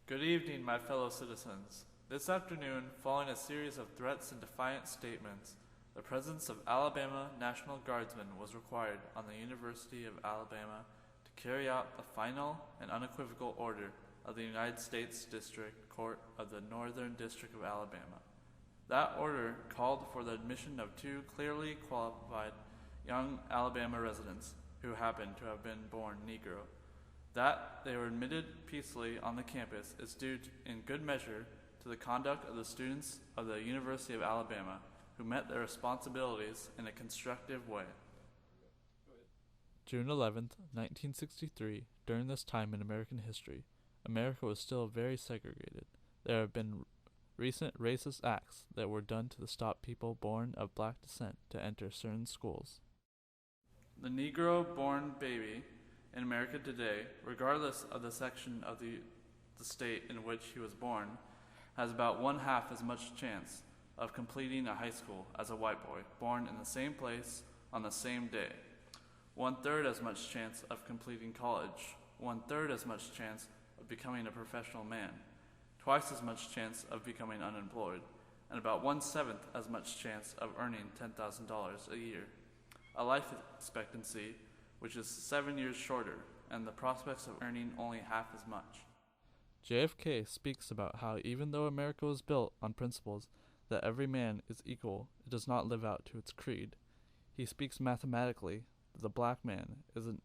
Good evening, my fellow citizens. This afternoon, following a series of threats and defiant statements, the presence of Alabama National Guardsmen was required on the University of Alabama to carry out the final and unequivocal order of the United States District Court of the Northern District of Alabama. That order called for the admission of two clearly qualified young Alabama residents who happened to have been born Negro. That they were admitted peacefully on the campus is due in good measure to the conduct of the students of the University of Alabama who met their responsibilities in a constructive way. June 11th, 1963, during this time in American history, America was still very segregated. There have been recent racist acts that were done to stop people born of black descent to enter certain schools. The Negro-born baby in America today, regardless of the section of the state in which he was born, has about one-half as much chance of completing a high school as a white boy born in the same place on the same day. 1/3 as much chance of completing college, 1/3 as much chance of becoming a professional man, twice as much chance of becoming unemployed, and about 1/7 as much chance of earning $10,000 a year. A life expectancy which is 7 years shorter, and the prospects of earning only half as much. JFK speaks about how even though America was built on principles that every man is equal, it does not live out to its creed. He speaks mathematically that the black man is in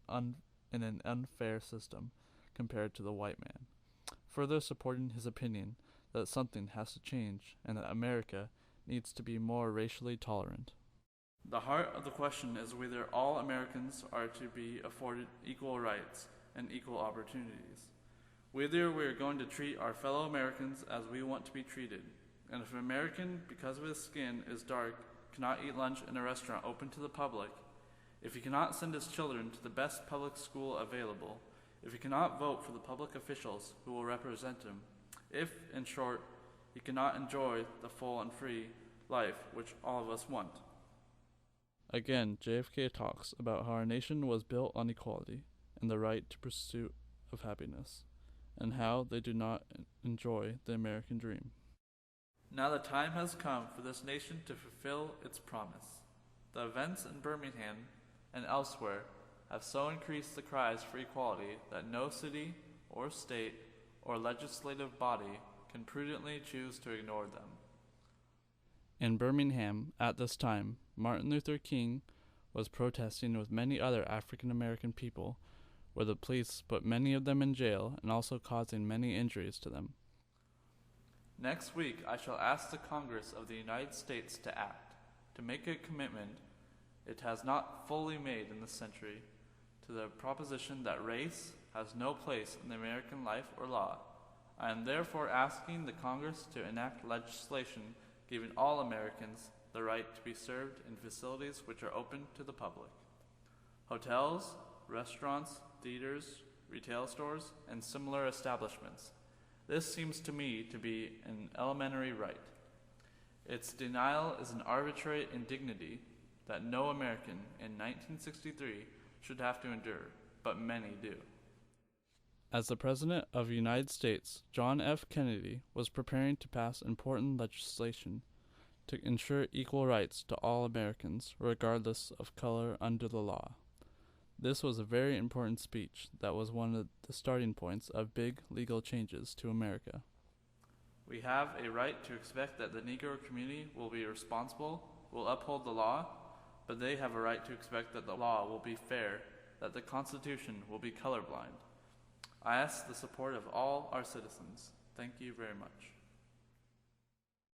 an unfair system compared to the white man, further supporting his opinion that something has to change and that America needs to be more racially tolerant. The heart of the question is whether all Americans are to be afforded equal rights and equal opportunities. Whether we are going to treat our fellow Americans as we want to be treated. And if an American, because of his skin, is dark, cannot eat lunch in a restaurant open to the public, if he cannot send his children to the best public school available, if he cannot vote for the public officials who will represent him, if, in short, he cannot enjoy the full and free life which all of us want. Again, JFK talks about how our nation was built on equality and the right to pursuit of happiness, and how they do not enjoy the American dream. Now the time has come for this nation to fulfill its promise. The events in Birmingham and elsewhere have so increased the cries for equality that no city or state or legislative body can prudently choose to ignore them. In Birmingham, at this time, Martin Luther King was protesting with many other African American people, where the police put many of them in jail and also causing many injuries to them. Next week, I shall ask the Congress of the United States to act, to make a commitment it has not fully made in this century, to the proposition that race has no place in American life or law. I am therefore asking the Congress to enact legislation giving all Americans the right to be served in facilities which are open to the public. Hotels, restaurants, theaters, retail stores, and similar establishments. This seems to me to be an elementary right. Its denial is an arbitrary indignity that no American in 1963 should have to endure, but many do. As the President of the United States, John F. Kennedy was preparing to pass important legislation to ensure equal rights to all Americans, regardless of color under the law. This was a very important speech that was one of the starting points of big legal changes to America. We have a right to expect that the Negro community will be responsible, will uphold the law, but they have a right to expect that the law will be fair, that the Constitution will be colorblind. I ask the support of all our citizens. Thank you very much.